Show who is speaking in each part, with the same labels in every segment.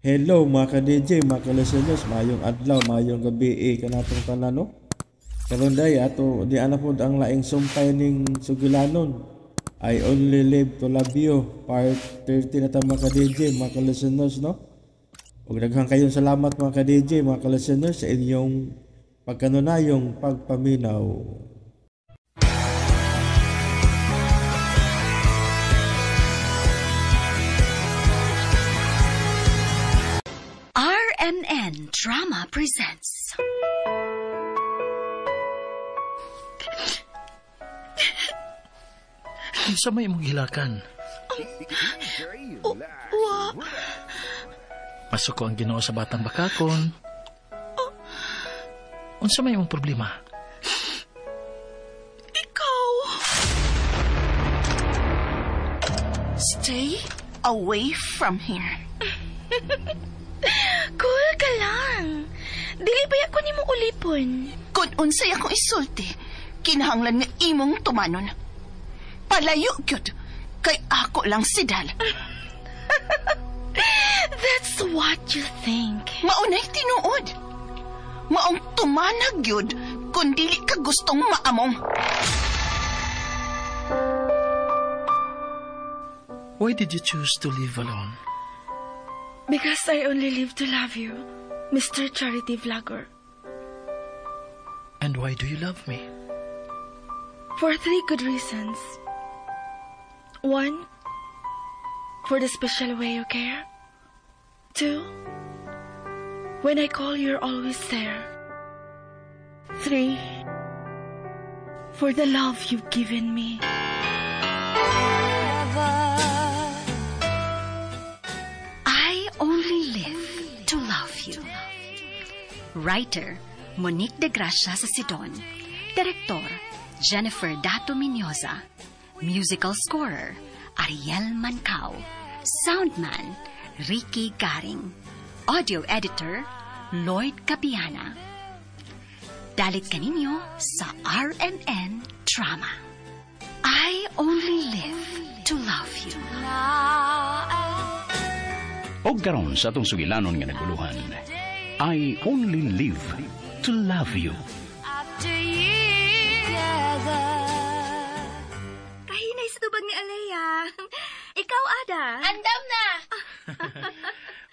Speaker 1: Hello mga ka-DJ, mga ka-listeners, mayong adlaw, mayong gabi kanatong tanan no. Karon day ato di ana pod ang laing sumpay ning sugilanon. I only live to love you. Part 30 na ta mga ka-DJ, mga ka-listeners no. Ug daghang kayong salamat mga ka-DJ, mga ka-listeners sa inyong pagkanunayong pagpaminaw.
Speaker 2: RMN Drama presents
Speaker 3: Unsa may imong hilakan? Pasok ko ang Ginoo sa batang bakakon. Unsa may imong problema?
Speaker 2: Ikaw.
Speaker 4: Stay away from here.
Speaker 2: Cool ka lang. Dili ba ako nimo ulipon?
Speaker 4: Kung unsay akong isulti, kinahanglan nga imong tumanon. Palayo gyud kay ako lang si Dal.
Speaker 2: That's what you think.
Speaker 4: Maunay tinuod. Maong tumanag gyud kung dili ka gustong maamong.
Speaker 3: Why did you choose to live alone?
Speaker 2: Because I only live to love you, Mr. Charity Vlogger.
Speaker 3: And why do you love me?
Speaker 2: For 3 good reasons. 1, for the special way you care. 2, when I call you're always there. 3, for the love you've given me. I only live to love you. Writer, Monique de Gracia sa Sidon. Direktor, Jennifer Dato Minyoza. Musical scorer, Ariel Mancao. Soundman, Ricky Garing. Audio editor, Lloyd Capiana. Dalit kaninyo sa RMN Drama. I only live to love you.
Speaker 5: Og karon sa atong sugilanon nga naguluhan, I only live to love you.
Speaker 2: Kahinay sa tubag ni Alea. Ikaw, Ada.
Speaker 6: Andam na!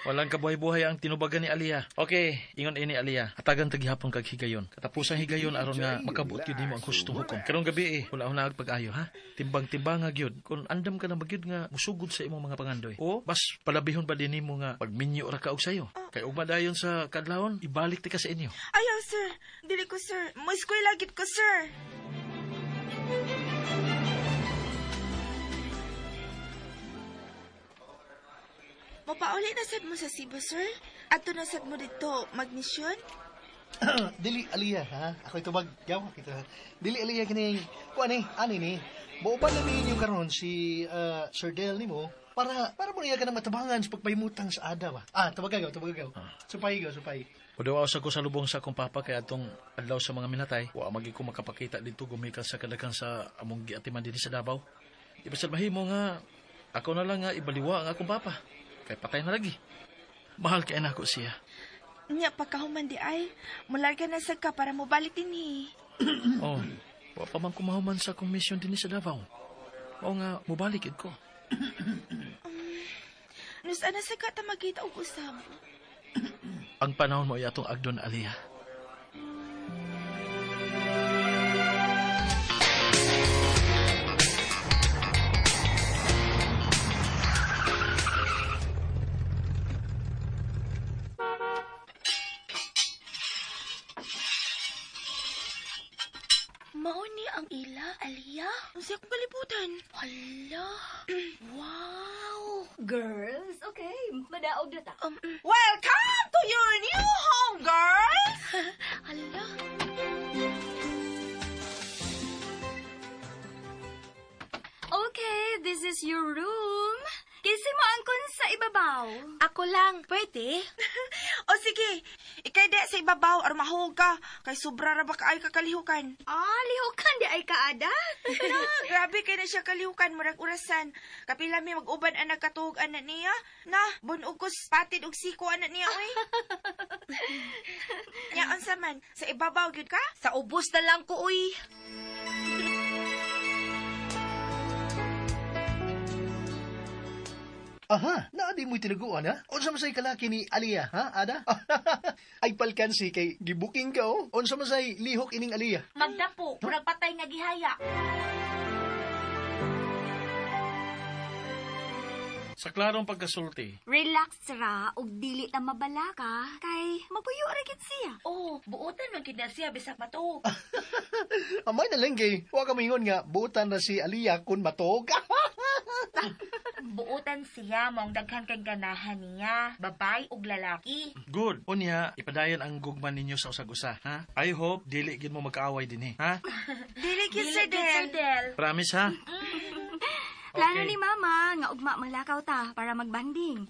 Speaker 3: Walang kabuhay-buhay ang tinubagan ni Aliyah. Okay, ingon ini Aliyah. Hatagan taghihapon kag higayon. Katapusang higayon aron nga makabuot gyud nimo ang hustong hukom. Karong gabi wala na pag-ayo ha. Timbang-timbang nga gyud kun andam ka na magyud nga musugod sa imong mga pangandoy. O bas palabihon ba din nimo nga pagminyo ra ka og sayo. Kay ug madayon sa kadlawon, ibalik ti ka sa inyo.
Speaker 6: Ayaw, sir. Dili ko, sir. Moiskoy lagit ko, sir. Mapauli na sad mo sa Cebu, sir? Ato na sad mo dito, magnisyon?
Speaker 7: Dili Aliyah ha. Ako ito magyawa kita. Dili Aliyah kini. Kuan ani ni. Buupan namin yung karon si Sir Del nimo para mo niya ka na matabangan sa pagpahimutang sa ada ba. Tabagaw. Supay.
Speaker 3: Padawaw sa ko sa lubong sa akong papa kay atong adlaw sa mga minatay. Wa magi ko makapakita dito gumikan sa kadakan sa among giatiman dinhi sa Davao. Ibasad mahimo nga ako na lang nga ibaliwa ang akong papa. Kay patay na lagi. Mahal kay nako siya.
Speaker 6: Nya pagkahuman di ay, mularga na sad ka para mo balik din
Speaker 3: Oh, wa pa man kumahuman sa akong mission dinhi sa Davao. O nga mobalik ko.
Speaker 6: Nus ana sa ka ta magkita og usab.
Speaker 3: Ang panahon mo ay atong agdon Aliyah.
Speaker 2: Mao ni ang ila, Aliyah.
Speaker 6: Unsa akong kalibutan?
Speaker 2: Hala. Wow.
Speaker 8: Girls, okay. Madaog na ta.
Speaker 6: Welcome to your new home, girls!
Speaker 2: Hala.
Speaker 8: Okay, this is your room. Kinsa mo angkon sa ibabaw?
Speaker 6: Ako lang, pwede? O sige, ikay di sa ibabaw, or mahog ka. Kay sobra ra ba kaay kakalihukan?
Speaker 8: Lihukan di ay kaada.
Speaker 6: Grabe kay na siya kalihukan, murag urasan. Kapila mi mag-uban ang nagkatuog anak niya. Na, bunugos, patid og siko anak niya, oy. Nya, unsa man, sa ibabaw gyud ka?
Speaker 8: Sa ubos na lang ko, uy.
Speaker 7: Aha, naadi mo'y tinaguan, ha? Unsa man say kalaki ni Aliyah, ha, Ada? Ay palkansi kay gibuking ka, oh. Unsa man say lihok ining Aliyah?
Speaker 8: Magdapo, murag patay nga gihaya.
Speaker 3: Sa klarong pagkasulti,
Speaker 8: Relax ra, ug dili ta mabalaka, kay mapuyo ra gid siya.
Speaker 6: Oh, buotan man kid na siya bisag matuog.
Speaker 7: Amay na lang kay, wa ka mingon nga, buutan na si Aliyah kun matog.
Speaker 6: Buotan siya mong daghan kay ganahan niya, babay ug lalaki.
Speaker 3: good. Unya, ipadayon ang gugman ninyo sa usag-usa, ha? I hope dili gid mo magkaaway dinhi, ha?
Speaker 6: Dili kid Sir Del.
Speaker 3: Promise, ha?
Speaker 8: Plano
Speaker 3: Okay.
Speaker 8: ni Mama nga ugma manglakaw ta para magbanding.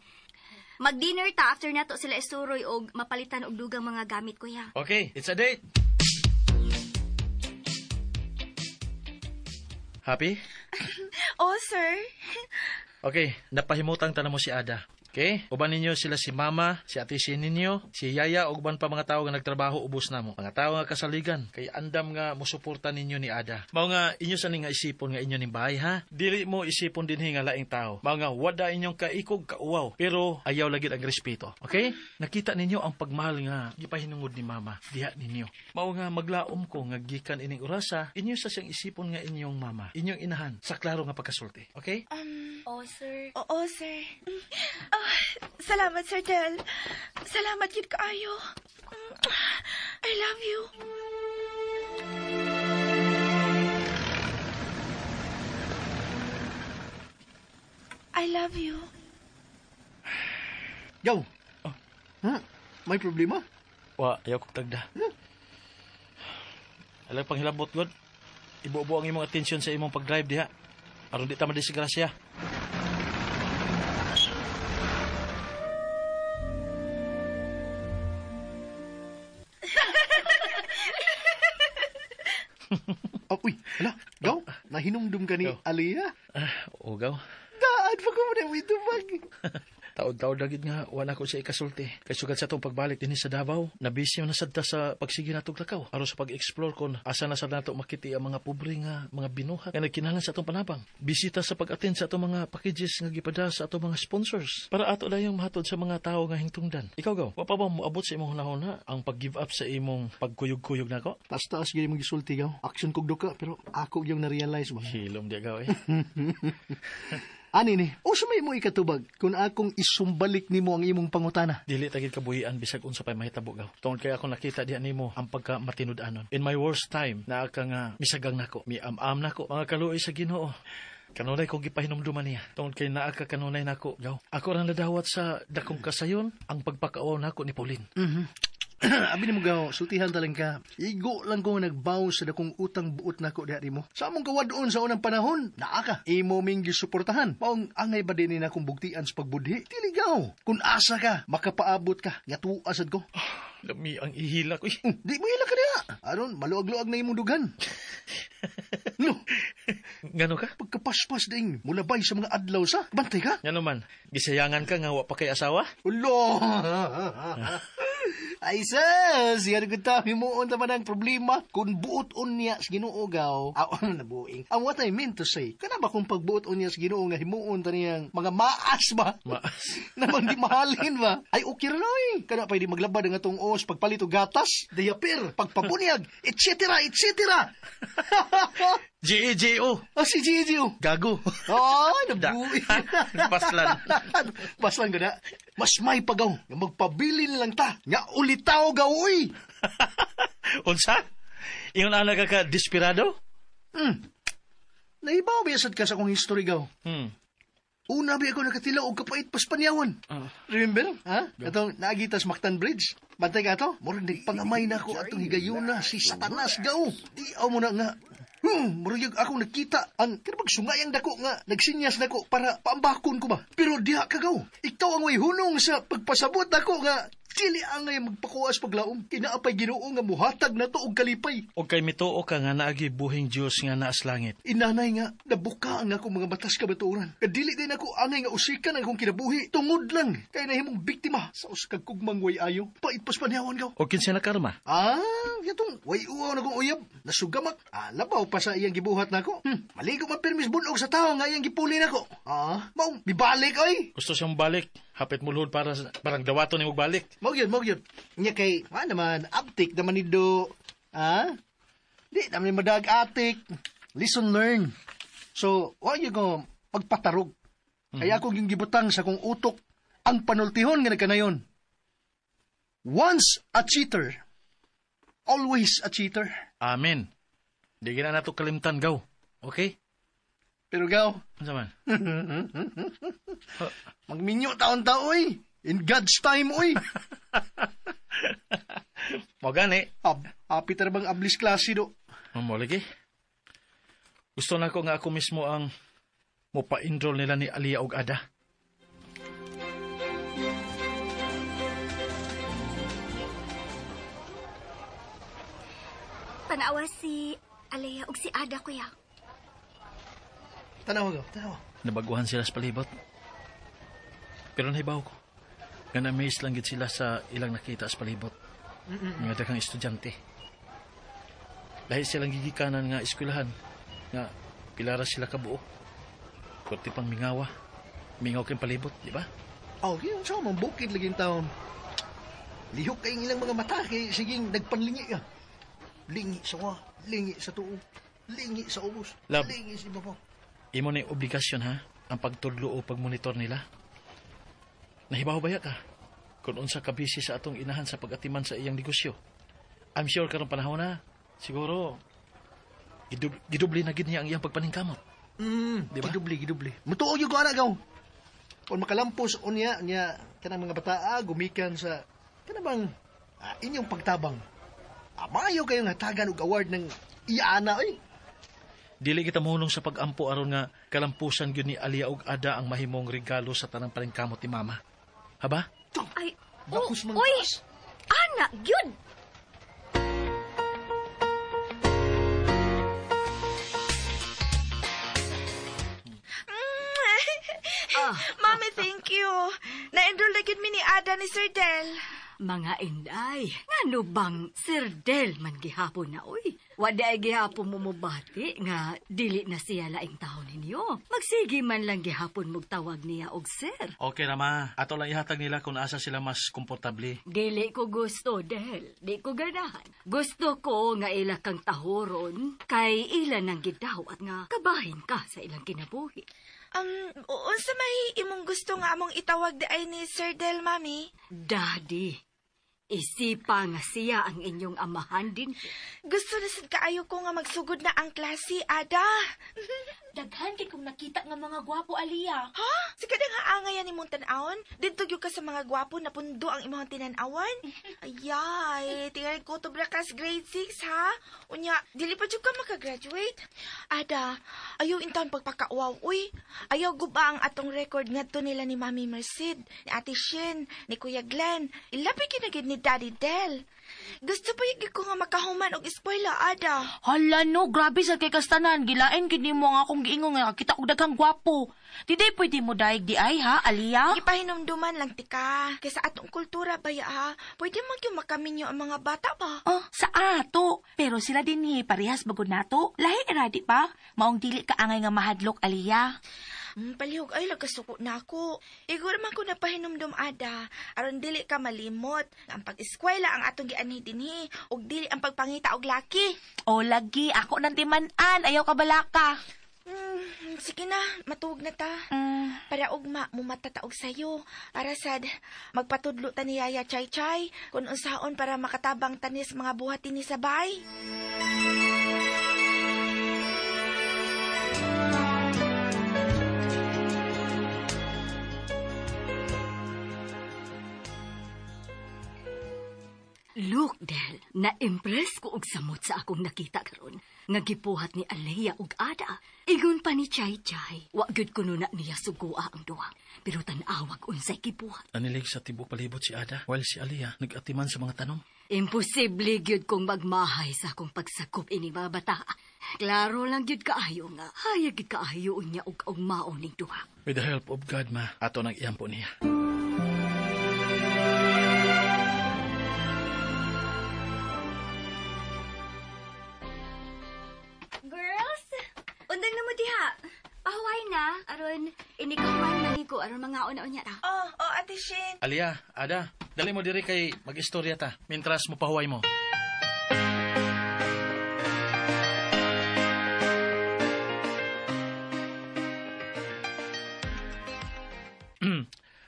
Speaker 8: Mag-dinner ta after nato sila isuroy og mapalitan og dugang mga gamit ko ya.
Speaker 3: Okay, it's a date. Happy?
Speaker 6: Oh, sir.
Speaker 3: Okay, napahimutang tanamo si Ada. Okay? Uban ninyo sila si Mama, si Ate Sin ninyo, si Yaya, ug uban pa mga tao nga nagtrabaho ubos namo. Mga tao nga kasaligan, kay andam nga musuporta ninyo ni Ada. Mao nga inyo sa nga isipon nga inyo ning bahay, ha? Dili mo isipon dinhi nga laing tao. Mao nga wada inyong kaikog kauwaw, pero ayaw lagi ang respeto. Okay? Nakita ninyo ang pagmahal nga gipahinungod ni Mama diha ninyo. Mao nga maglaom ko nga gikan ining orasa, inyo sa siyang isipon nga inyong mama, inyong inahan sa klaro nga pagkasulti. Okay?
Speaker 8: Oh, sir.
Speaker 6: Oo, sir. Salamat, Sir Del. Salamat yun kaayo. I love you. I love you.
Speaker 7: Yaw. Ha? May problema?
Speaker 3: Wa, ayaw kong tagda. Alam pang hilabot, God. Ibuo-buo ang imong atensyon sa imong pag-drive diha. Aron di ta madisgrasya.
Speaker 7: Oh, uy, hala, gaw. Nahinumdum ka ni
Speaker 3: Gaw.
Speaker 7: Aliyah.
Speaker 3: Ugaw.
Speaker 7: Daan pa ko mo na may tubag.
Speaker 3: Taod-taod lagid nga wala ko siya ikasulti. Kay sugad sa itong pagbalik din sa Davao, nabisyo na sadta sa pagsige natong lakaw. Aron sa pag-explore kon asa na sad nato makiti ang mga pobre nga mga binuhat nga nagkinahanglan sa atong panabang. Bisita sa pag-attend sa atong mga packages nga gipada sa atong mga sponsors para ato layong mahatod sa mga tao nga hingtungdan. Ikaw gaw, wa pa ba moabot sa imong hunahuna ang pag-give up sa imong pagkuyog-kuyog nako?
Speaker 7: Taas-taas gini mong gisulti gaw. Action kog duka, pero ako yung na-realize ba?
Speaker 3: Hilom di gaw eh.
Speaker 7: Ani ni, o sumay mo ikatubag kung akong isumbalik nimo ang imong pangutana.
Speaker 3: Dili tagid kabuhian bisag unsa pay mahitabo gaw. Tungod kay ako nakita diha nimo ang pagka matinud-anon. In my worst time, naa ka nga misagang nako, miam-am nako, mga kaluoy sa Ginoo. Kanunay ko gipahinumduman niya. Tungod kay naa ka kanunay nako gaw. Ako ra nadawat sa dakong kasayon ang pagpakaaw nako ni Pauline.
Speaker 7: Abi ni mo gaw, sultihan talang ka. Igo lang ko nagbaw sa dakong utang buot nako diha nimo. Sa among gawadon sa unang panahon, naa ka. Imo ming gisuportahan. Paong angay ba din na akong bugtian sa pagbudhi? Dili gaw. Kung asa ka, makapaabot ka. Ngatuasad ko.
Speaker 3: Lami ang ihila ko.
Speaker 7: Di mo hila ka diha. Aron, maluag-luag na imong dugan. No,
Speaker 3: Ngano ka?
Speaker 7: pagkapaspas ding mulabay sa mga adlaw sa. Bantay ka?
Speaker 3: Ngano man? Gisayangan ka nga wa pa kay asawa?
Speaker 7: Ulo! Ay sus, yan ko tayo himuon naman ang problema. Kung buot unya sa Ginoo gaw, nabuing. Ang what I mean to say, kana ba kung pagbuot unya sa Ginoo nga himuon ta niyang mga maas ba? Naman di mahalin ba? Ay okay ra noy. Kana pwede maglabad ang atong os, pagpalit og gatas, diaper, pagpabunyag, etc. etc.
Speaker 3: G.E.J.O.
Speaker 7: Si Gigi.
Speaker 3: Gago.
Speaker 7: Oh, nabuing.
Speaker 3: Paslan.
Speaker 7: Paslan ko na. Mas may pagaw nga magpabili nilang ta. Nga ulitaw gawoy.
Speaker 3: Unsa? Ingon ana ka desperado?
Speaker 7: Naibaw biyasad ka sa kong history gaw. Una ba ako nakatilaw og kapait pas panyawan. Remember? Ha? Atong naagitas Mactan Bridge. Bantay ka to? Murag nagpangamay na ko atong higayuna si Satanas gaw. Di mo na nga. Muruyag akong nakita ang kanabang sungayang dako nga nagsinyas nako para paambakon ko ba. Pero diha kagaw. Ikaw ang way hunong sa pagpasabot nako nga dili angay magpakuwas paglaom. Kinaapay Ginoo nga muhatag nato og kalipay.
Speaker 3: O kay mituo ka nga naagi buhing Diyos nga naas langit.
Speaker 7: Inanay nga nabuka ang akong mga batas kabaturan. Kadili din ako angay nga usikan ang akong kinabuhi. Tungod lang kay nahimong biktima sa uskag kugmang way ayo. Paitpas panyawan gaw.
Speaker 3: O kinsa na karma?
Speaker 7: Yatong way uwaw na kong uyab. Nasugamak. Labaw pa sa iyang gibuhat nako. Maligo mapirmis bunog sa tao nga iyang gipuli nako. Maong bibalik oy.
Speaker 3: Gusto siyang balik. Hapit mo luhod para parang dawato ni mo balik.
Speaker 7: Mao yun. Nya kay, naman, abtik naman ni Do. Di naman madag atik. Listen, learn. So, wag yung ko magpatarog. Kaya ako yung gibutang sa kong utok ang panultihon nga nagkanayon. Once a cheater, always a cheater.
Speaker 3: Amen. Di gina nato kalimtan, gaw. Okay?
Speaker 7: Pero gaw,
Speaker 3: Ano man?
Speaker 7: magminyo taon-taon, oy. In God's time, oy.
Speaker 3: Mo gani.
Speaker 7: Happy bang ablis klase, do.
Speaker 3: Mo lagi. Gusto na ko nga ako mismo ang mopa-enroll nila ni Aliyah og Ada.
Speaker 8: Tanawa si Aliyah ug si Ada, kuya.
Speaker 7: Tanawa, gaw. Tanawa.
Speaker 3: Nabaguhan sila sa palibot. Pero nahibaw ko. Nga na-amaze lang gid sila sa ilang nakita sa palibot. Mga daghang estudyante. Dahil silang gigikanan nga eskwelahan. Nga pilara sila kabuo. Kurti pang mingawa. Mingaw kayong palibot, di ba?
Speaker 7: Yun sa mga bukid laging taon. Lihok kayong ilang mga mata kay siging nagpanlingi ka. Lingi sa wa, lingi sa tuo, lingi sa ubos,
Speaker 3: Lab.
Speaker 7: lingi sa ibabaw.
Speaker 3: Imo na yung obligasyon, ha? Ang pagtudlo o pagmonitor nila. Nahibaw ba ka? Kung unsa ka busy sa atong inahan sa pag-atiman sa iyang negosyo. I'm sure karong panahon na, siguro, gidubli na gid niya ang iyang pagpaningkamot.
Speaker 7: Diba? Gidubli. Mutuo yung ko anak gaw. Kung makalampos niya kanang mga bata gumikan sa kanang inyong pagtabang. Mayo kayong hatagan og award ng iyaana oy.
Speaker 3: Dili kita mohulong sa pag-ampo aron nga kalampusan gyud ni Aliyah og Ada ang mahimong regalo sa tanang paningkamot ni Mama. Haba?
Speaker 8: Ay,
Speaker 7: Bakos man
Speaker 8: oy!
Speaker 7: taas.
Speaker 8: Anak, yun!
Speaker 6: Mami, thank you. Na-enroll na gid mi ni Ada ni Sir Del.
Speaker 8: Mga inday, ngano bang Sir Del man gihapon na, oy? Wada ay gihapon mo mubati nga dili na siya laing taon ninyo. Magsige man lang gihapon mong tawag niya og sir.
Speaker 3: Okay na ma. Ato lang ihatag nila kung asa sila mas komportable.
Speaker 8: Dili ko gusto, Del. Di ko ganahan. Gusto ko nga ila kang tahoron kay ila nang gidawat nga kabahin ka sa ilang kinabuhi.
Speaker 6: Unsa may imong gusto nga among itawag di ay ni Sir Del, Mami?
Speaker 8: Daddy, isipa nga siya ang inyong amahan din.
Speaker 6: Gusto na sad kaayo ko nga magsugod na ang klase, Ada.
Speaker 2: Daghan kay kung nakita nga mga gwapo, Aliyah.
Speaker 6: Ha? Si kadang haangayan imong tan-awon? Dito gyud ka sa mga gwapo na pundo ang imong tinan-awan? Ayay, tingala ko to brakas grade 6, ha? Unya, dili pa jud ka makagraduate. Ada, ayaw intaon pagpakauwaw, uy. Ayaw guba ang atong record ngadto nila ni Mami Merced, ni Ate Shin, ni Kuya Glenn. Ilabi kinagid ni Daddy Del. Gusto pa yung ko nga makahuman og spoiler, Ada.
Speaker 2: Hala no, grabe sa kay kastanan. Gilain kini mo nga akong giingon nga kita og daghang gwapo. Diday pwede mo daig di ay ha, Aliyah?
Speaker 6: Ipahinumduman lang tika. Kaysa atong kultura ba ha? Pwede man yung makaminyo ang mga bata ba?
Speaker 2: Oh, sa ato. Pero sila din ni parehas bagod nato. Lahi eradi pa. Maong dili ka angay nga mahadlok, Aliyah.
Speaker 6: Palihog ay lagkasuko na ako. Igor man ko napahinumdum, Ada. Aron dili ka malimot. Ang pag-eskwela ang atong gianhi dinhi. Og dili ang pagpangita og laki.
Speaker 2: O lagi, ako nang timan-an. Ayaw ka balaka.
Speaker 6: Sige na, matuog na ta. Para ugma, mumatataog sayo. Para sad, magpatudlo ta ni Yaya Chay Chay. Kung unsaon para makatabang tanis mga buhat ni sabay.
Speaker 8: Look, Del, na-impress ko og samot sa akong nakita karon. nga gipuhat ni Aliyah ug Ada. Igon pa ni Chay-Chay, wa gyud kuno na niya sugua ang duha. Pero tan-awag unsay gipuhat.
Speaker 3: Anilig sa tibok palibot si Ada, while si Aliyah nag-atiman sa mga tanom.
Speaker 8: Imposible gyud kong magmahay sa akong pagsakop ini mga bata. Klaro lang gyud kaayo nga, hayag gyud kaayo niya ug maon ning duha.
Speaker 3: With the help of God, ma, ato nang iyampo niya.
Speaker 9: Girls, undang na mo diha. Pahuway na, aron inikawan maligo, aron mga una-unya ta.
Speaker 6: Oh, Ate Shin.
Speaker 3: Aliyah, Ada, dali mo diri kay mag-istorya ta, mintras mo pahuway mo.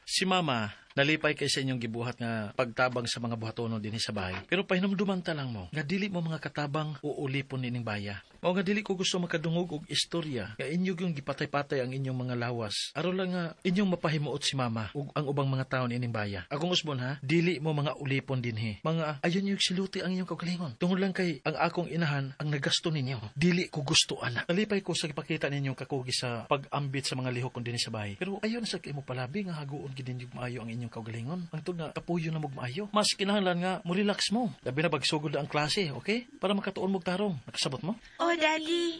Speaker 3: Si Mama, nalipay kay sa inyong gibuhat nga pagtabang sa mga buhatonon dinhi sa bahay. Pero pahinumduman ta lang mo, nga dili mo mga katabang uulipon nining baya. O nga dili ko gusto makadungog og istorya nga inyong yung gipatay-patay ang inyong mga lawas. Aron lang nga inyong mapahimuot si Mama ug ang ubang mga taon ining baya. Akong usbon ha, dili mo mga ulipon dinhi. Mga ayon yung siluti ang inyong kaugalingon. Tungod lang kay ang akong inahan ang nagasto ninyo. Dili ko gusto ana. Nalipay ko sa ipakita ninyong kakugi sa pag-ambit sa mga lihok kon dinhi sa bahay. Pero ayon sa kay mo palabi nga haguon gid ninyo maayo ang inyong kaugalingon. Ang tug nga kapuyo na mo maayo. Mas kinahanglan nga mo relax mo. Labi na pagsugod na ang klase, okay? Para makatuon mo tarong. Nakasabot mo?
Speaker 6: Oh, Daddy.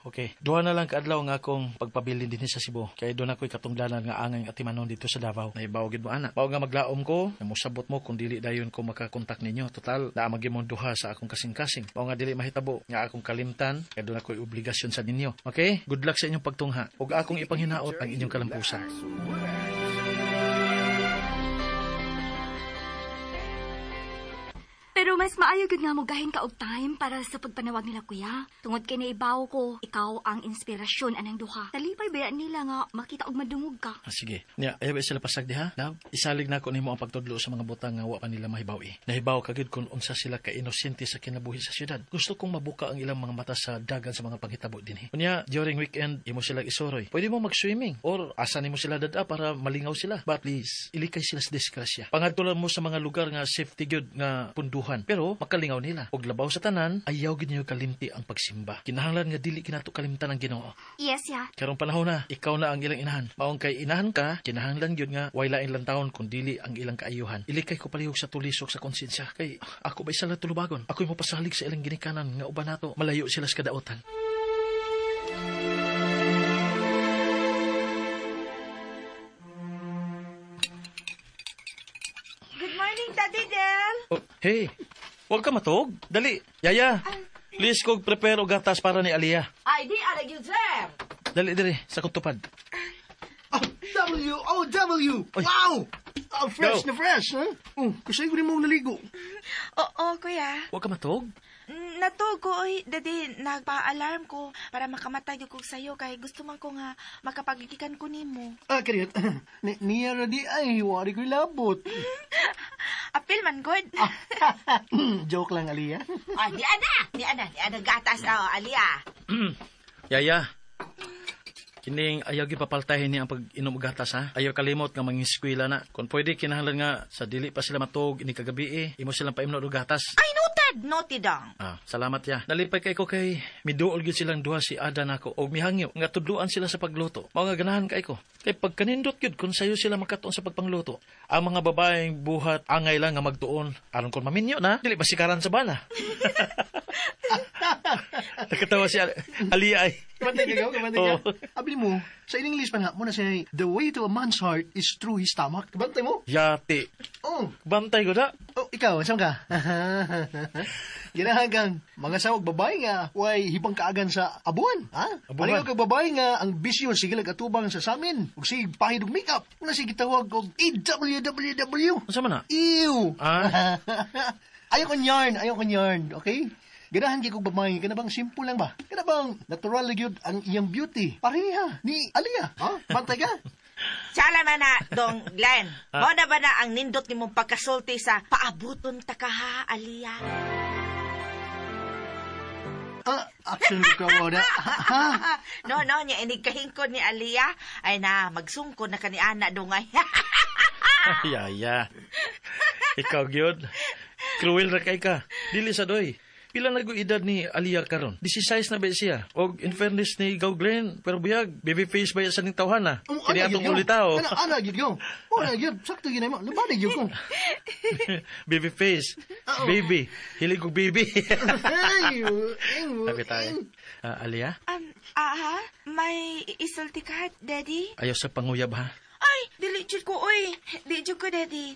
Speaker 3: Okay. Duha na lang kaadlaw nga akong pagpabilin din sa Cebu. Kaya doon ako'y katungdanan nga angay atimanon dito sa Davao. Naibaw gid mo ana. Bawo nga maglaom ko, namusabot mo kung dili dayon ko makakontak ninyo. Total, naa magimong duha sa akong kasing-kasing. Bawo nga dili mahitabo nga akong kalimtan, kaya doon ako'y obligasyon sa ninyo. Okay? Good luck sa inyong pagtungha. Ug akong ipanghinaot ang inyong kalampusan.
Speaker 9: Pero mas maayo gud nga mo gahin ka og time para sa pagpanawag nila kuya. Tungod kay naibaw ko, ikaw ang inspirasyon anang duha. Talipay ba nila nga makita og madungog ka.
Speaker 3: Sige. Nya, ayaw sila pasag diha. Now, isalig na ko nimo ang pagtudlo sa mga butang nga wa pa nila mahibaw eh. Nahibaw kagid kung unsa sila ka inosente sa kinabuhi sa syudad. Gusto kong mabuka ang ilang mga mata sa dagan sa mga panghitabo dinhi. Kunya, during weekend, imo sila isoroy. Pwede mo mag-swimming or asa nimo sila dada para malingaw sila. But please, ilikay sila sa disgrasya. Pangadtulan mo sa mga lugar nga safety gyud nga punduhan. Pero makalingaw nila. Og labaw sa tanan, ayaw gid niyo kalimti ang pagsimba. Kinahanglan nga dili kinato kalimtan ang Ginoo.
Speaker 9: Yes, ya.
Speaker 3: Karong panahon na, ikaw na ang ilang inahan. Maong kay inahan ka, kinahanglan gyud nga wala ilang taon kung dili ang ilang kaayuhan. Ilikay ko palihog sa tulisok sa konsensya. Kay ako ba sila tulubagon? Ako'y mapasalig sa ilang ginikanan nga uban nato. Malayo sila sa kadaotan.
Speaker 6: Good morning, Daddy Del.
Speaker 3: Oh, hey, huwag ka matog. Dali, Yaya. Please kog prepare og gatas para ni Aliyah.
Speaker 4: Ay, di alag yun, sir.
Speaker 3: Dali dire sa kutupad.
Speaker 7: W! Wow! Fresh
Speaker 3: Go.
Speaker 7: na fresh, ha? Kasi ko rin mo naligo.
Speaker 6: Oo, kuya.
Speaker 3: Huwag ka matog.
Speaker 6: Natugo, oy, Daddy, nagpa-alarm ko para makamatay ko sa'yo kay gusto man ko nga makapagigikan ko nimo.
Speaker 7: Kaniyat. Niya na di ay, wari ko'y labot.
Speaker 6: Apil man, good.
Speaker 7: Joke lang, Aliyah.
Speaker 4: Ay, di ana gatas na, Aliyah.
Speaker 3: Yaya. Kining ayaw gipapaltahin niya ang pag-inom og gatas ha. Ayaw kalimot nga mangiskwela na. Kung pwede kinahanglan nga sa dili pa sila matog ini kagabi imo silang paimnon og gatas.
Speaker 4: Ay, noted ang.
Speaker 3: Salamat ya. Nalipay kay ko kay miduol gyud silang duha si Ada nako og mihangyo nga tudloan sila sa pagluto. Mao nga ganahan kay ko. Kay pagkanindot gyud kun sayo sila makatuon sa pagpangluto. Ang mga babaeng buhat angay lang nga magtuon aron kon maminyo na dili basikaran sa bana. Nakatawa si Aliyah ay.
Speaker 7: Kamantay ka.
Speaker 3: Oh.
Speaker 7: Abili mo, sa ining English pa nga, mo na siya, the way to a man's heart is through his stomach. Kabantay mo?
Speaker 3: Yati.
Speaker 7: Oh.
Speaker 3: Bantay ko da.
Speaker 7: Oh, ikaw, saan ka? Ganahan kang mga sawag babae nga, way hibang kaagan sa abuan, ha?
Speaker 3: Abuan?
Speaker 7: Ano kang babae nga, ang bisyo, sige atubang sa samin, o sige pahid og makeup, na sige tawag og EWWW.
Speaker 3: Unsa man na?
Speaker 7: Ew!
Speaker 3: Ah?
Speaker 7: Ayaw kong yarn, okay? Ganahan kay kong babae, kana bang simple lang ba? Kana bang natural gyud ang iyang beauty? Pareha ni Aliyah, ha? Bantay ka?
Speaker 4: Sala man na, Dong Glenn. Mo na ba na ang nindot ni mong pagkasulti sa paabuton ta ka ha, Aliyah?
Speaker 7: Action ka mo na.
Speaker 4: No, niya inigkahingkod ni Aliyah. Ay na, magsungkod na kani ana dungay.
Speaker 3: Yaya. Ikaw gyud. Cruel ra kay ka. Dili sa doy. Pila na edad ni Aliyah karon? 16 na ba siya? Og in fairness ni Gaw Glenn, pero biyag, baby face ba sa ning tawhana? Kini atong ulitaw.
Speaker 7: Ana gid yo. Ana gid sakto gid mo. Lumani gid ko.
Speaker 3: Baby face. Baby. Hilig ko baby. Sabi tayo. Aliyah?
Speaker 6: May isulti ka, Daddy?
Speaker 3: Ayaw sa panguyab ha?
Speaker 6: Ay, dili jud ko, oy. Dili jud ko, Daddy.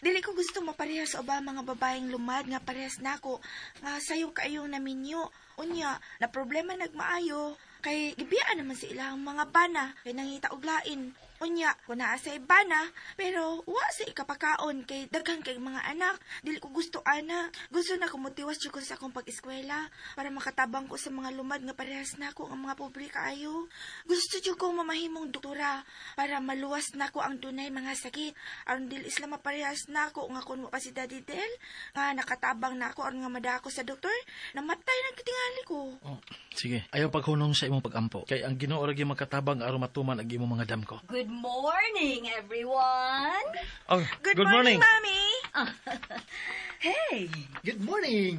Speaker 6: Dili ko gusto maparehas sa uba mga babaeng lumad nga parehas nako. Nga sayo kayong naminyo. Unya, na problema nagmaayo. Kay gibiyaan naman sa ilang mga bana. Kay nangita og lain. Unya, kung naa sa bana, pero wa sa ikapakaon kay daghan kay mga anak. Dili ko gusto, ana. Gusto na kumutiwas jud ko sa akong pag-eskwela para makatabang ko sa mga lumad nga parehas nako ang mga pobre kaayo. Gusto jud ko mamahimong doktora para maluwas nako ang dunay mga sakit. Aron dili sila maparehas nako nga kun mo pa si Daddy Del nga nakatabang nako aron nga madako sa doktor, namatay na kitingali ko.
Speaker 3: Oh, sige, ayaw paghunong sa imong pagampo. Kay ang Ginoo ra gyud makatabang aron matuman ang imong mga damko.
Speaker 8: Good morning, everyone.
Speaker 3: Oh,
Speaker 6: Good morning, Mommy.
Speaker 8: Hey,
Speaker 7: Good morning.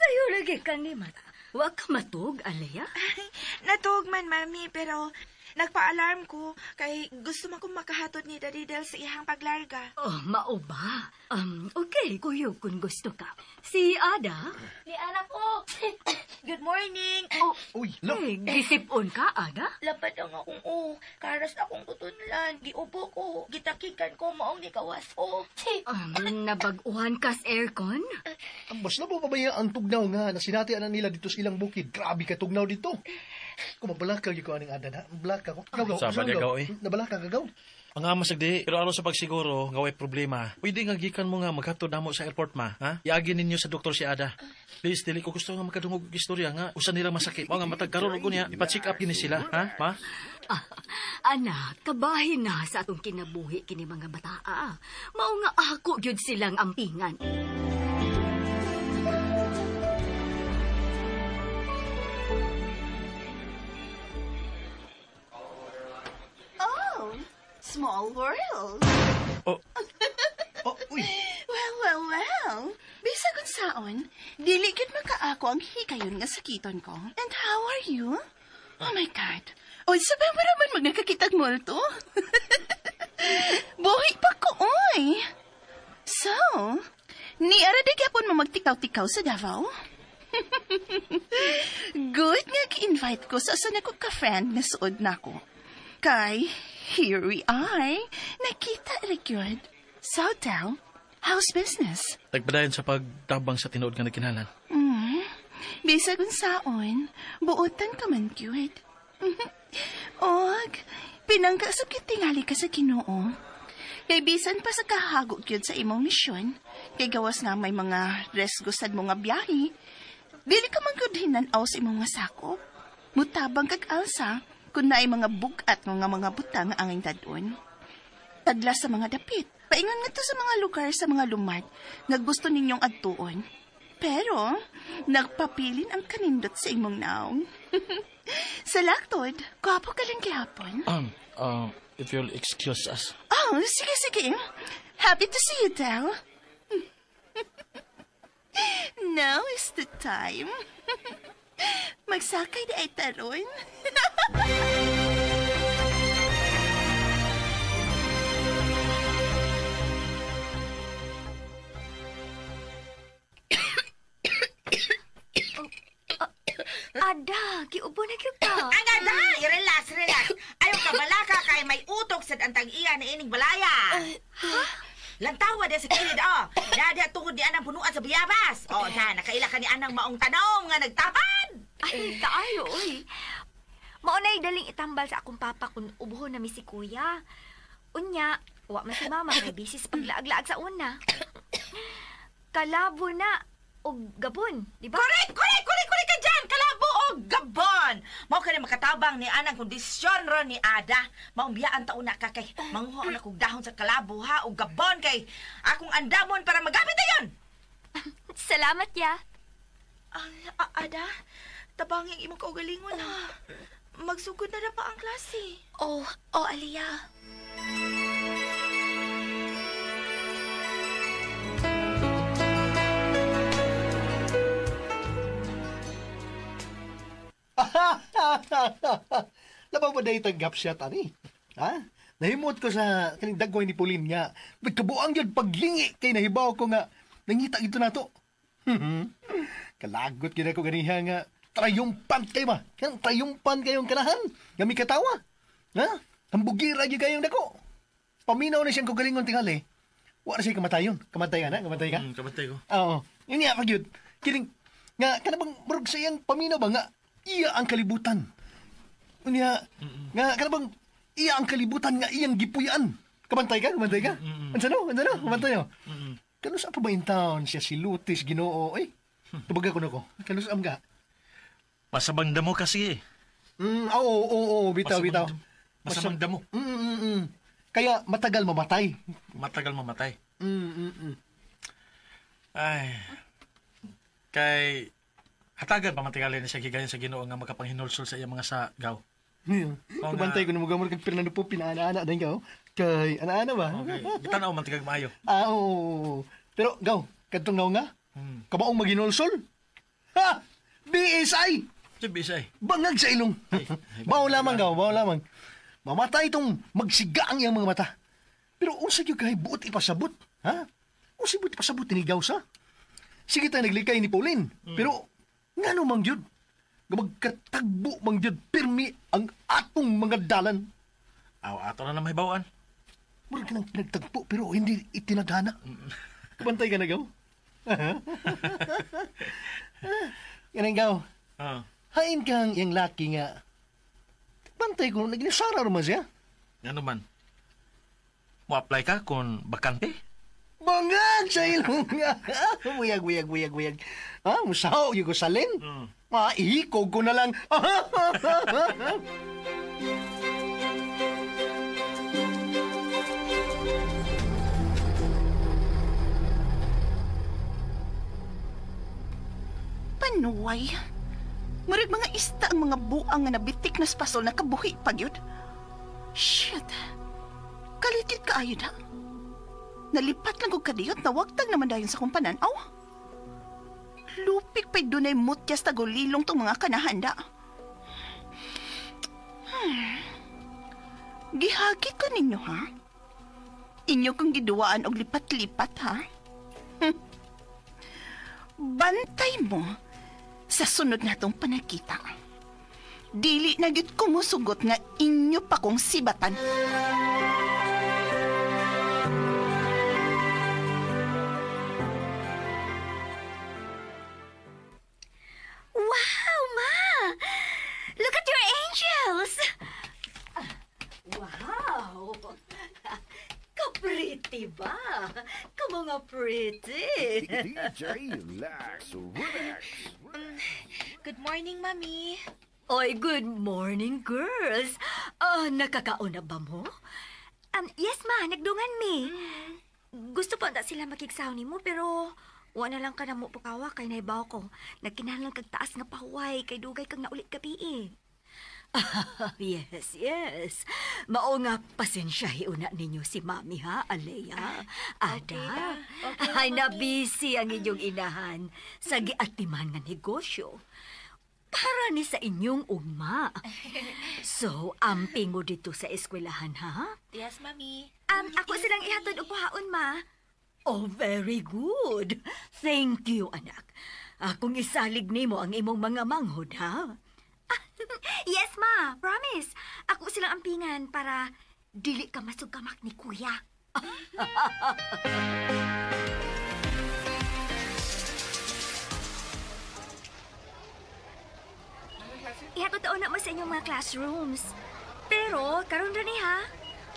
Speaker 8: sayo lagi ka ni Mata. Wa ka matug, Aliyah?
Speaker 6: Natug man, Mami, pero nagpa-alarm ko kay gusto man kong makahatod ni Daddy Del sa iyang paglarga.
Speaker 8: Oh, mao ba? Okay, kuyog kung gusto ka. Si Ada?
Speaker 2: Ni anak ko. Good morning.
Speaker 7: Uy, lo.
Speaker 8: Hey, gisipon ka, Ada?
Speaker 2: Lapad ang akong karas akong tutunlan. Giubo ko. Gitakikan ko maong ni kawas ko.
Speaker 8: Nabag-uhan kas aircon?
Speaker 7: Ang mas na po pabaya ang tugnaw nga na sinatian nila dito sa ilang bukid. Grabe ka tugnaw dito. Kung mabalaka ko aning ada na. Balaka ko.
Speaker 3: Saba niya gaw eh.
Speaker 7: Nabalaka ka gaw.
Speaker 3: Ang amas nagdi, pero aron sa pagsiguro, nga way problema. Pwede nga gikan mo nga maghatod namo sa airport ma, ha? Iagi ninyo sa doktor si Ada. Please, dili ko gusto nga makadungog og istorya nga usa nila masakit. Mao nga matag karon og niya, ipa-check up kini sila, ha? Ma?
Speaker 8: Anak, kabahin na sa atong kinabuhi kini mga bataa. Mao nga ako gyud silang ampingan.
Speaker 4: Small world.
Speaker 3: Oh.
Speaker 7: Uy.
Speaker 4: Well. Bisag unsaon, dili gid makaako ang hikayon nga sakiton ko. And how are you? Oh my God. Oy, sabay mo naman magnakakitag multo. Buhi pa ko, oy. So, ni arada gyapon mo magtikaw-tikaw sa Davao? Good nga gi-invite ko sa usa nako ka-friend nga suod nako. Kay, here we are. Nakita rin yun. So, Del, how's business?
Speaker 3: Nagpadayon sa pagtabang sa tinuod nga nagkinahanglan.
Speaker 4: Bisag unsaon, buotan ka man cute. Og, pinangkasap kit tingali ka sa Ginoo. Kay bisan pa sa kahago cute sa imong misyon, kay gawas nga may mga resgosad mo nga biyahe, dili ka man gud hinan-aw sa imong nga sakop. Mutabang kag alsa, kung naay mga bugat nga mga butang ang angin dadon. Tadla sa mga dapit. Paingon nga to sa mga lugar sa mga lumad nga gusto ninyong adtuon. Pero, nagpapilin ang kanindot sa imong naong. Sa laktod, gwapo ka lang gihapon.
Speaker 3: If you'll excuse us.
Speaker 4: Oh, sige. Happy to see you, Del. Now is the time. Magsakay na ay taron.
Speaker 9: Ada, giubo na gyud ka.
Speaker 2: Ang ada, relax. Ayaw ka balaka kay may utok sa antang iya na ining balaya. Lantawa de sa kilid, Dada tungod di anang punuan sa biyabas. Nakaila ka ni anang maong tanong nga nagtapad.
Speaker 9: Ay, kaayo, oy. Maunay daling itambal sa akong papa kung ubuhon na mi si kuya. Unya, wa man si mama kay busy sa paglaag-laag sa una. Kalabo na og gabon, di ba?
Speaker 2: Correct ka dyan! Kalabo o gabon! Mao ka na makatabang ni anang kondisyon ron ni Ada. Maumbiyaan taon na ka kay manguha na kong dahon sa kalabo ha o gabon kay akong andamon para magamit na yun!
Speaker 9: Salamat, ya.
Speaker 6: Ada, tabangin imong kaugalingon ha. Magsugod na pa ang klase.
Speaker 9: Oh, Aliyah.
Speaker 7: Labaw ba dahi tanggap siya, tani? Ha? Nahimot ko sa kaning dagway ni Pauline nga. Nagkabuang yun paglingi kay nahibaw ko nga nangita ito na to. Kalagot yun ako ganiha nga trayumpan kayo ba? Trayumpan kayong kanahan. Nga may katawa. Ha? Hambugira yun kayong dako. Paminaw na siyang kugalingon tingali. Wala siya kamatayon. Kamatay ka na? Kamatay ka?
Speaker 3: Kamatay ko.
Speaker 7: Oo. Yun nga pag yun. Kiling, nga, kanabang murag sa iyang paminaw ba nga, iya ang kalibutan. Unya, nga, kanabang, iya ang kalibutan nga iyang gipuyan. Kamantay ka? Kamantay ka? Ansano? Kamantay o? Kano sa pa ba in town siya si Lutis Ginoo? Ay, tubaga ko na ko. Kano sa ka?
Speaker 3: Masabang damo kasi eh.
Speaker 7: Oo, bitaw.
Speaker 3: Masamang damo.
Speaker 7: Kaya matagal mamatay.
Speaker 3: Matagal mamatay. Ay. Kay hatagan pa matigalin na siya gigayon sa Ginoo nga makapanghinulsol sa iya mga sagaw.
Speaker 7: Kabantay ko na magamor kag Fernando po pinaana-ana din ka. Kay ana-ana ba?
Speaker 3: Okay. Gitanaw man tigag maayo.
Speaker 7: Oo. Pero gaw, kadtong ngaw nga. Kabaong maghinulsol? Ha! BSI!
Speaker 3: Si Bisay.
Speaker 7: Bangag sa ilong. Bawo lamang gaw, bawo lamang. Mamatay itong magsiga ang iyang mga mata. Pero unsa gyud kay buot ipasabot, ha? Unsa buot ipasabot ni gaw sa? Sige tayo naglikay ni Pauline. Pero ngano mang gyud? Magkatagbo mang gyud pirmi ang atong mga dalan.
Speaker 3: Ato na mahibawaan.
Speaker 7: Murag nang pinagtagpo pero hindi itinadhana. Kabantay ka na gaw. Ganang gaw. Hain kang iyang laki nga. Bantay ko, nagnisara naman siya.
Speaker 3: Ano man? Mo-apply ka kung bakante?
Speaker 7: Bangag sa ilong nga. Buyag. Ha? Musaw, yung ko salin. Ihikog ko na lang.
Speaker 4: Panuway. Marig mga ista ang mga buang nga nabitik na spasol na kabuhi pa yun. Shit. Kalitit ka ayun ha. Nalipat lang kong kadiyot na wagtag naman dayon sa kumpanan. Aw. Lupik pa'y dunay mutyas tagulilong tong mga kanahanda. Gihagit ko ninyo ha. Inyo kong giduwaan og lipat-lipat ha. Bantay mo sa sunod natong panagkita. Dili na gyud kumusugot nga inyo pa kong sibatan.
Speaker 9: Wow, Ma! Look at your angels!
Speaker 8: Wow! Ka-pretty ba? Ka-mga pretty.
Speaker 10: DJ, relax.
Speaker 6: Good morning, Mami.
Speaker 8: Oy, good morning, girls. Nakakauna ba mo?
Speaker 9: Yes, Ma. Nagdungan mi. Gusto pa na sila makigsaw ni mo, pero wala lang ka na mo pukawa kay naibaw ko. Nagkinahanglan kag taas nga pahuway kay dugay kag naulit gabi eh.
Speaker 8: Yes. Mao nga pasensya hiuna ninyo si Mami ha, Alea. Ada. Ay na busy ang inyong inahan sa giatiman nga negosyo. Para ni sa inyong ugma. So, amping mo dito sa eskwelahan ha?
Speaker 6: Yes, Mami.
Speaker 9: Ako silang ihatod og kuhaon, Ma.
Speaker 8: Oh, very good. Thank you, anak. Akong isalig nimo ang imong mga manghod ha.
Speaker 9: Yes, Ma. Promise. Ako silang ampingan para dili ka masugamak ni Kuya. Ihatotoo na mo sa inyong mga classrooms. Pero, karon rin ha.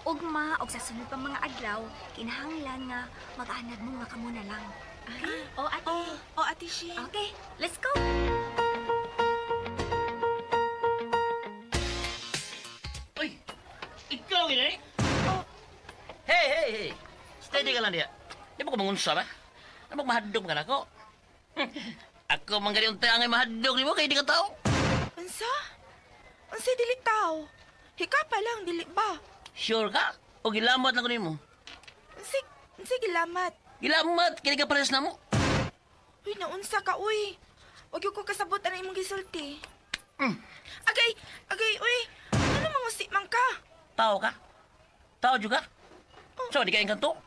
Speaker 9: Ugma, og sa sunod pang mga adlaw, kinahanglan nga mag-anad mo nga kamo na lang. Okay?
Speaker 6: Ate Shi.
Speaker 9: Okay, let's go.
Speaker 11: Uy! Ikaw yun eh! Hey! Steady ka lang diya. Di mo ko mangunsa ba? Ano mahadog ka na ako? Ako man ganyan tayo ang mahadog ni mo kaya di ka tao.
Speaker 6: Unsa dili tao? Hika pa lang, dili ba?
Speaker 11: Sure ka? O gilamat lang ko ni mo?
Speaker 6: Unsa gilamat?
Speaker 11: Gilamat! Kini ka pares na mo.
Speaker 6: Uy, naunsa ka, uy. Huwag yung ko kasabot ang imong gisulti. Agay, uy. Ano mangusi man ka?
Speaker 11: Tao ka? Tao juga? So, di ka yung kanto?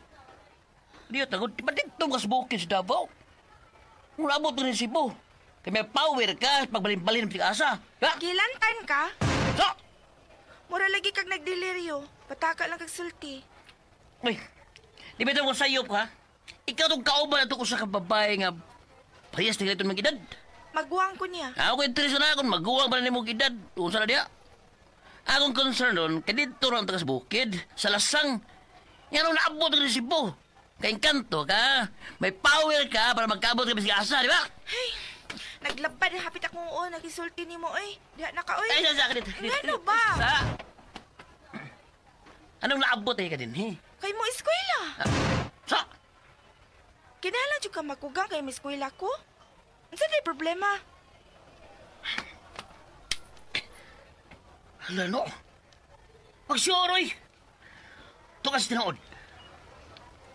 Speaker 11: Di tagod, di ba dito ka sa bukid sa Davao? Kung nabot ka rin Cebu, kaya may power ka pagbalin-balin ng asa. Ha?
Speaker 6: Gilantan ka?
Speaker 11: So!
Speaker 6: Mura lagi kag nagdeliryo. Pataka lang kag sulti.
Speaker 11: Uy, di ba ito ko sayop, ha? Ikaw itong kauban na ito ko sa kababae nga parehas na ito ng edad.
Speaker 6: Magwang ko niya.
Speaker 11: Ako interes na akong maguwang ba na mong edad. Unsa na diya? Akong concern doon, kaya dito lang tagas bukid, sa lasang. Yan ang naabot ka rin Cebu. Kaya kanto ka, may power ka para magkaabot ka sa asa, di ba?
Speaker 6: Hey, naglabad na hapit akong nagisulti ni mo, oy. Diha na ka, oy.
Speaker 11: Ay, sa akin dito.
Speaker 6: Ano ba?
Speaker 11: Sa? Anong naabot ka din, he?
Speaker 6: Kay mo eskwela.
Speaker 11: Sa?
Speaker 6: Kinahanglan jud ka makugang kay mo eskwela ko. Unsa day problema?
Speaker 11: Hala, no? Magsioroy! Ito kasi tinaod.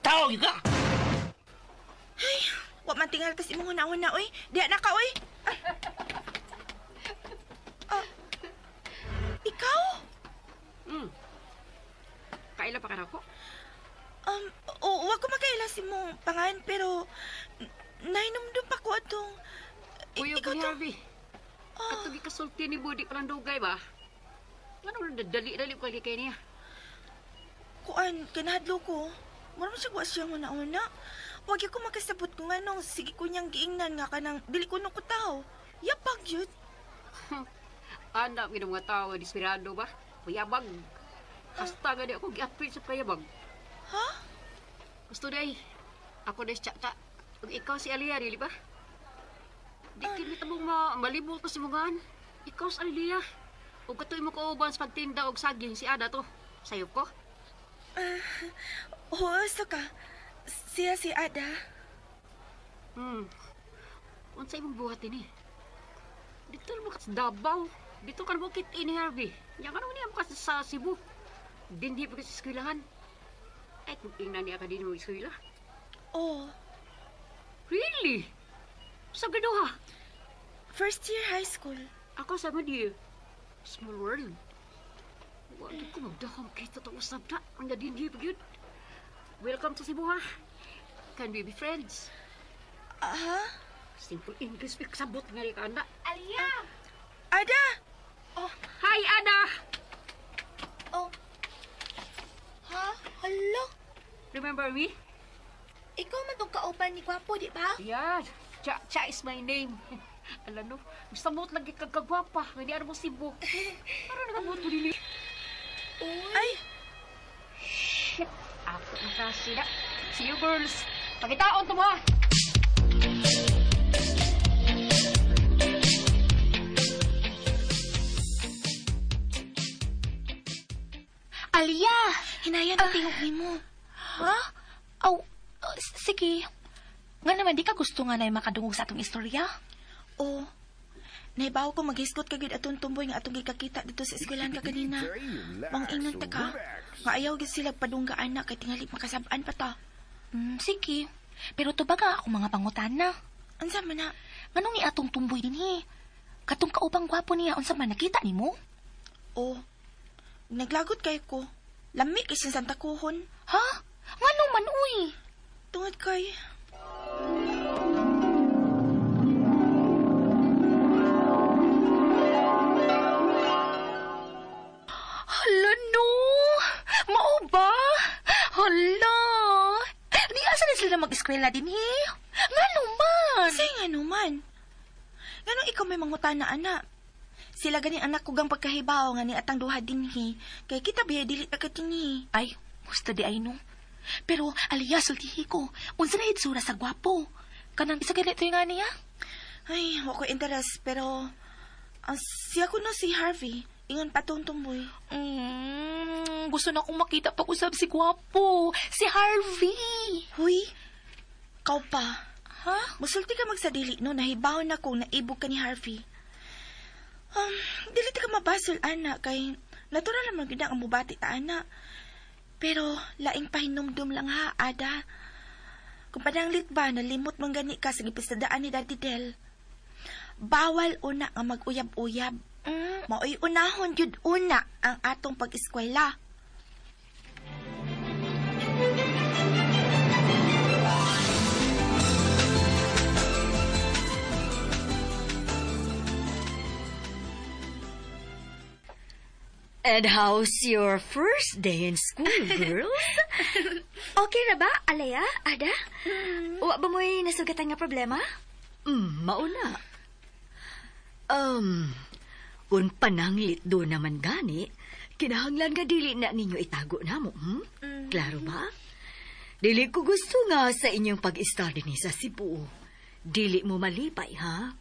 Speaker 11: Tawag ka!
Speaker 6: Ay, wag man tingal tas imong hunahon na, oy. Diha na ka, oy. Ikaw?
Speaker 12: Kaila pa ka na ako?
Speaker 6: Wag ko makaila si mong pangan, pero nainumdum pa ko atong...
Speaker 12: Uyo ko ni Harvey. Katugi kasulti ni Budi palang dugay ba? Ano na dali-dali ko kay niya?
Speaker 6: Kuan, kinahadlo ko. Maram siya guwas siya una-una. Wag ko makasabot kung anong sige ko niyang giingnan nga kanang dili ko no ko tao. Yapag yun.
Speaker 12: Anak, minong mga tao, desperado ba? Mayabag. Hasta nga di ako gi-appreciate sa payabag.
Speaker 6: Ha?
Speaker 12: Gusto day. Ako des tsaka. Ug ikaw si Alia, dili ba? Di kinita mong malibot ko si Mungan. Ikaw si Alia. Ug katuy mo ko uban sa pagtinda og saging si Ada to. Sayop ko?
Speaker 6: So ka. Siya si Ada.
Speaker 12: Unsay imong buhat ini? Dito mo ka sa Davao. Dito ka mo kit ini Harvey. Yang ano niya mo ka sa Cebu. Dindi pa kasi eskwelahan. Ay, kung tingnan niya ka din mo eskwela.
Speaker 6: Oh.
Speaker 12: Really? Sa gaduha?
Speaker 6: First year high school.
Speaker 12: Ako sa Madi. Small world. Wag ko magdahom kita to usab na. Ang nadindi pa yun. Welcome to Cebu, ha? Can we be friends? Simple English, sabot nga rin ka, anak.
Speaker 6: Alia! Ada!
Speaker 12: Oh, hi, Ada!
Speaker 6: Oh. Ha? Hala?
Speaker 12: Remember me?
Speaker 6: Ikaw man itong kauban ni Gwapo, di ba?
Speaker 12: Yan. Cha is my name. Alam no, gusto mo lagi kagagwapa. Hindi ano mo Cebu. Parang nakamot mo din.
Speaker 6: Ay!
Speaker 12: Shit! Ako nakasira. See you, girls. Pagkitaon to mo, ha?
Speaker 4: Alia!
Speaker 6: Hinayang ang tingog ni mo.
Speaker 4: Ha? Sige. Nga naman, di ka gusto nga na makadungog sa atong istorya?
Speaker 6: Oo. Naibaw ko mag-hiskot kagid atong tumboy nga atong gikakita dito sa eskwelahan ka kanina. Mang ingnon ta ka. Nga ayaw gid sila padungga anak kay tingali makasabaan pa ta.
Speaker 4: Sige. Pero tubaga ako mga pangutana.
Speaker 6: Unsa man na?
Speaker 4: Nganong atong tumboy dinhi? Katong kaubang gwapo niya, unsa man nakita nimo?
Speaker 6: Oo. Naglagot kay ko. Lami kay sa Santa Kuhon.
Speaker 4: Ha? Nganong man uy?
Speaker 6: Tungod kay...
Speaker 4: Hala no! Mao ba? Hala! Di asa na sila mag-eskwela din, he? Ngano man?
Speaker 6: Say ngano man? Ngano ikaw may mangutana, anak? Sila gani anak ko gang pagkahibaw nga ni atang duha dinhi. Kay kita biya dili ta katinhi.
Speaker 4: Ay, gusto di ay no. Pero Alia, sultihi ko. Unsa na hitsura sa gwapo? Kanang isa ganito yung nga niya?
Speaker 6: Ay, wako interes, pero... siya ko no si Harvey. Ingon patong tumboy.
Speaker 4: Gusto na akong makita pag-usap si gwapo. Si Harvey.
Speaker 6: Huy, kau pa.
Speaker 4: Ha?
Speaker 6: Musulti ka magsadili no, nahibaw na kung naibog ka ni Harvey. Dili ka mabasol, anak, kay natural naman gina ang mubati ta, anak. Pero, laing pahinumdum lang ha, Ada. Kung pananglit ba, nalimot mong gani ka sa gipisadaan ni Daddy Del. Bawal una nga mag-uyab-uyab. Mao'y unahon yun una ang atong pag-eskwela.
Speaker 8: And how's your first day in school, girls?
Speaker 9: Okay ra ba, Alea? Ada? Wa ba mo'y nasugatan nga problema?
Speaker 8: Mauna. Kung pananglit do naman gani, kinahanglan nga dili na ninyo itago namo, Klaro ba? Dili ko gusto nga sa inyong pag-study ni sa Cebu. Dili mo malipay, ha?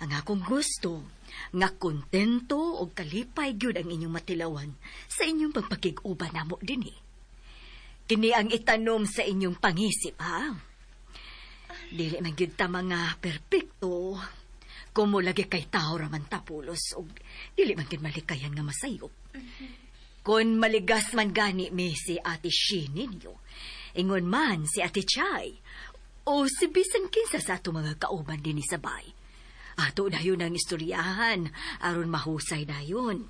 Speaker 8: Ang akong gusto, nga kontento o kalipay gyud ang inyong matilawan sa inyong pagpakig-uban namo dinhi. Kini ang itanom sa inyong pangisip, ha? Dili man gyud ta mga perpekto. Kumo lagi kay tao raman tapulos og dili man gyud malikayan nga masayop. Kun maligas man gani mi si Ate Shin ninyo, ingon man si Ate Chay, o si bisan kinsa sa ato mga kauban dinhi sa bay. Ato dayon ang istoryahan, aron mahusay dayon.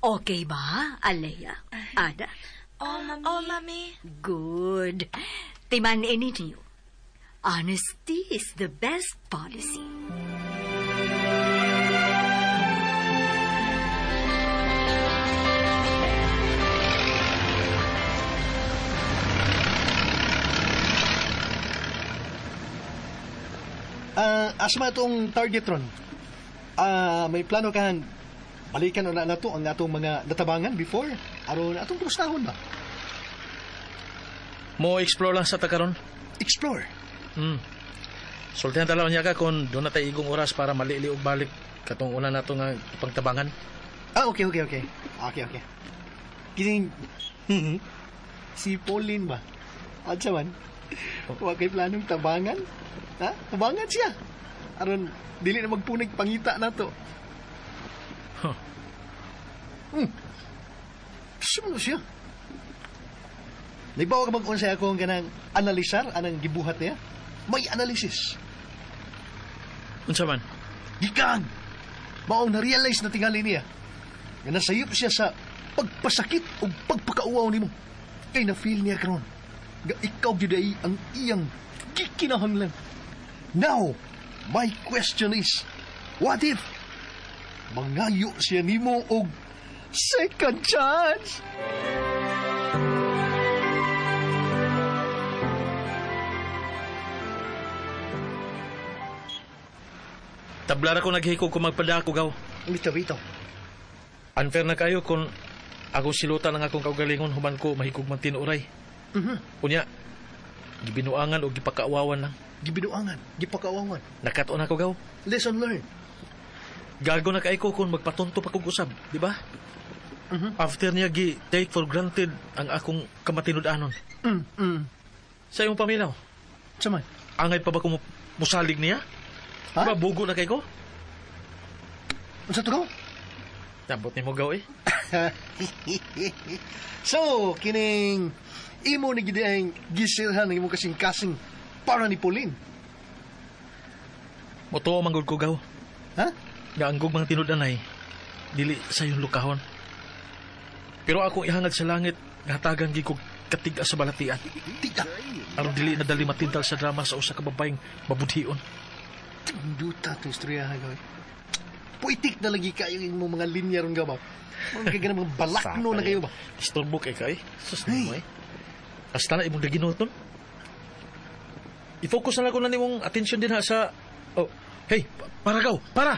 Speaker 8: Okay ba, Alea? Ada?
Speaker 6: Mami.
Speaker 8: Good. Timanin ninyo. Honesty is the best policy.
Speaker 7: Asma itong target ron. May plano kang balikan na nato ang atong mga natabangan before? Aron atong tumustahon ba?
Speaker 3: Mo explore lang sa takaron.
Speaker 7: Explore?
Speaker 3: Sultihan talaw niya ka kung doon na tayo igong oras para malili og balik katong una nato nga pagtabangan.
Speaker 7: Okay. Kining si Pauline ba? At man, huwag kay planong tabangan? Ha? Tabangan siya. Aron, dili na magpunig pangita na to. Sino siya? Nagbawa ka mag-unsay ako ganang analisar anang gibuhat niya? May analysis.
Speaker 3: Unsa man?
Speaker 7: Gikan! Maong na-realize na tingali niya nga nasayop siya sa pagpasakit o pagpakauaw ni mo. Kay na-feel niya karon nga ikaw gyud ang iyang kikinahanglan. Now, my question is, what if mangayo siya nimo og second chance?
Speaker 3: Tablara ko naghikog kung magpadako gaw.
Speaker 7: Bito.
Speaker 3: Unfair na kayo kung ako silutan ang akong kaugalingon human ko mahikog man tinuray. Kunya, gibinuangan o gipakaawawan lang. Gipakaawawan. Nakaton ako gaw.
Speaker 7: Lesson learned.
Speaker 3: Gago na kay ko kung magpatunto pa kong usab, di ba? After niya take for granted ang akong kamatinud-anon. Sa iyong paminaw.
Speaker 7: Saman?
Speaker 3: Angay pa ba kung musalig niya?
Speaker 7: Ha?
Speaker 3: Diba bugo na kay ko?
Speaker 7: Ano sa tugaw?
Speaker 3: Nabot ni mo gaw eh.
Speaker 7: So, kining imo ni gidayang gisilhan ng imong kasing-kasing para ni Pauline.
Speaker 3: Moto manggod ko gaw.
Speaker 7: Ha?
Speaker 3: Nga ang gugmang tinud-anay, dili sa yung lukahon. Pero ako ihangad sa langit, hatagan gi ko katiga sa balatian.
Speaker 7: Tiga?
Speaker 3: Aron dili na dali matintal sa drama sa usa ka babaeng mabudhion.
Speaker 7: Tinduta itong istorya ha, gawin. Poetic na lagi kayo yung mga linya ron gawa. Mga ganang mga balakno na kayo ba?
Speaker 3: Istorbo kay kay. Sus na mo eh. Hasta na imong daginoton. I-focus na lang ko na nimong atensyon din ha sa... Oh, hey, para gaw, para!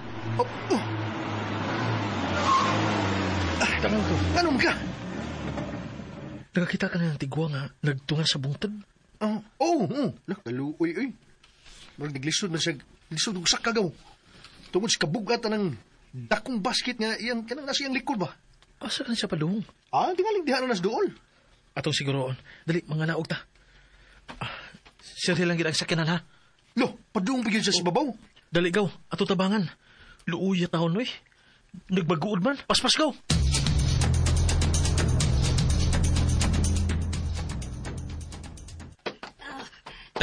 Speaker 7: Tangan ko. Ano ka?
Speaker 3: Nakakita ka na ng tigwa nga nagtungan sa bungtod?
Speaker 7: Nakaluoy, oy. Marag naglisod na siya. Lisod ng sakagaw. Tungod si kabugat ng dakong basket nga iyang kanang nasa iyang likod ba?
Speaker 3: Asa na siya padung?
Speaker 7: Tingaling dihan na nas dool.
Speaker 3: Atong siguroon. Dali, mga naog ta. Sirhi lang gid ang sakyanan ha.
Speaker 7: Lo, padung bigyan siya sa babaw.
Speaker 3: Dali gaw, ato tabangan. Luuya tahon eh. Nagbaguod man, paspas gaw.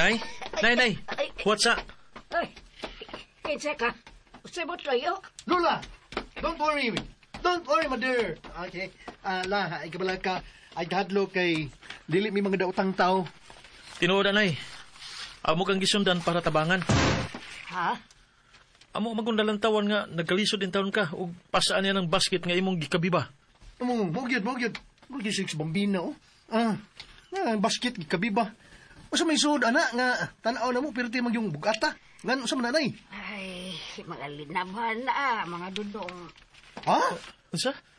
Speaker 3: Nay, what's up?
Speaker 12: Ay, kinsa ka? Usay mo tayo?
Speaker 7: Lola, Don't worry. Don't worry, mother. Okay. Ay kabala ka. Ay kahadlo kay dili mi mga daotang tao.
Speaker 3: Tinuod anay. Amo kang gisundan para tabangan.
Speaker 8: Ha?
Speaker 3: Amo magundalang tawon nga nagkalisod din taon ka ug pasaan yan ang basket nga imong gikabiba.
Speaker 7: Mogyod. Mogyod six bambina, oh. Basket, kabiba. O sa may suod, anak, nga tanaw na mo, pero timang yung bugata. Ngan, sa mananay.
Speaker 8: Ay, mga linabhan na, mga dudong.
Speaker 7: Ha?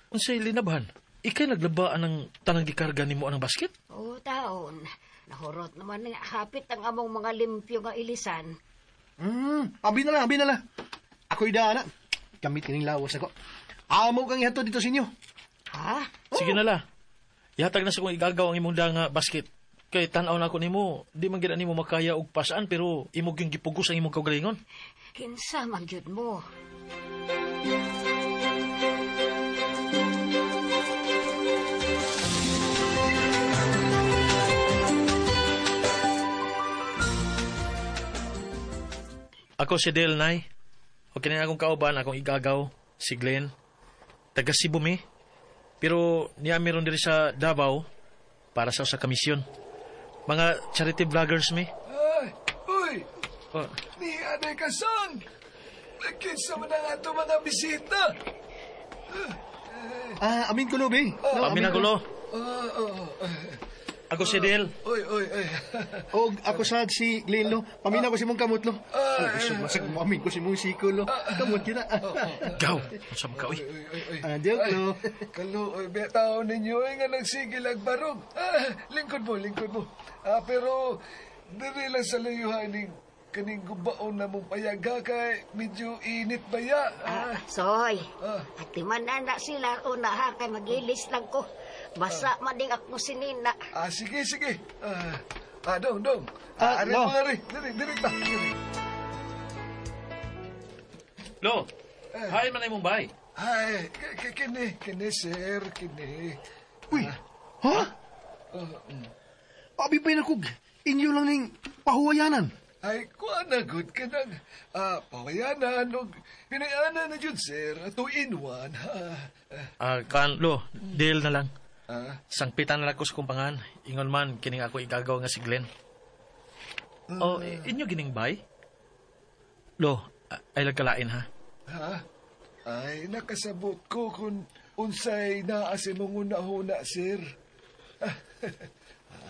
Speaker 3: Unsay linabhan? Ikay naglabaan ng tanang gikarga nimo anang basket?
Speaker 8: Oo, taon. Nahurot naman nga hapit ang among mga limpyo nga ilisan.
Speaker 7: Abi na lang. Ako'y daan, gamit kining lawas ako. Amo kang ihato dito sa inyo.
Speaker 8: Ha?
Speaker 3: Sige na la. Ihatag na sa kong igagaw ang imong nga basket. Kay tanaw na ako nimo, di man gid nimo makaya og pasaan pero imong yung gipugos ang imong kaugalingon.
Speaker 8: Kinsa man gyud mo?
Speaker 3: Ako si Del, Nay. O kinin akong kauban, akong igagaw, si Glenn. Taga Cebu mi. Pero niya meron diri sa Davao para sa kamisyon. Mga charity vloggers mi.
Speaker 10: Ay, uy! Ni Aday Kasang! Kinsa man ang ato mga bisita?
Speaker 7: Amin ko, Lobe.
Speaker 3: Amin na gulo. Ako si Del.
Speaker 10: Uy.
Speaker 7: O ako sad si Glenn, lo. Pamina ko si mong kamot, lo. Masag mo, amin ko si mong siko, lo. Kamot yun na.
Speaker 3: Gaw, unsa man ka, uy.
Speaker 7: Joke, lo.
Speaker 10: Kalo, betaw ninyo nga nagsigil ang barog. Lingkod mo. Pero, diri lang sa layuhan kaning gubaon na mong payaga kay medyo init ba ya?
Speaker 8: Soy, atiman na sila una ha, kay magilis lang ko. Basa mading ako sinina.
Speaker 10: Sige. Dong. Ari mo nga rin. Diri ta.
Speaker 3: Lo, hay man ay mong bahay.
Speaker 10: Ay, kini, sir, kini.
Speaker 7: Uy, ha? Abi pa inakog. Inyo lang ning pahuwayanan.
Speaker 10: Ay, kuha na good ka nang pawayanan o pinayanan na dyan, sir. 2-in-1,
Speaker 3: Lo, Del na lang. Sangpitan na lang ko sa kumpangan. Ingon man, kining ako igagaw nga si Glenn. Inyo gining bay? Lo, ay lagkalain ha?
Speaker 10: Ay, nakasabot ko kung unsay naasi mong una-huna, sir.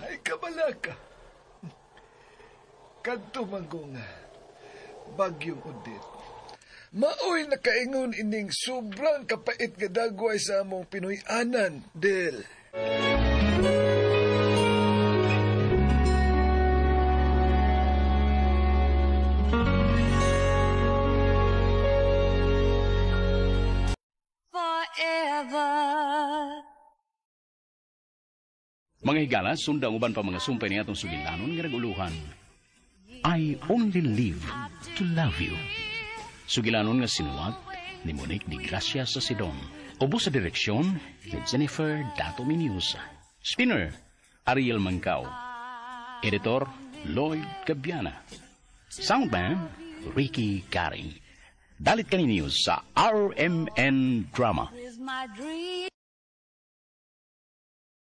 Speaker 10: Ay, kabala ka. Kadto manggong bagyong udit. Maoy nakaingon ining sobrang kapait nga dagway sa among Pinoy-anan, Del.
Speaker 5: Mga higala, sundang uban pa mga sumpay ni atong sugilanon nga naguluhan. I only live to love you. Sugilanon nga sinuwat ni Monique Di Gracia sa Sidon. Ubo sa direksyon ni Jennifer Dato Minius. Spinner, Ariel Mancao. Editor, Lloyd Gabiana. Soundman, Ricky Caring. Dalit kani news sa RMN Drama.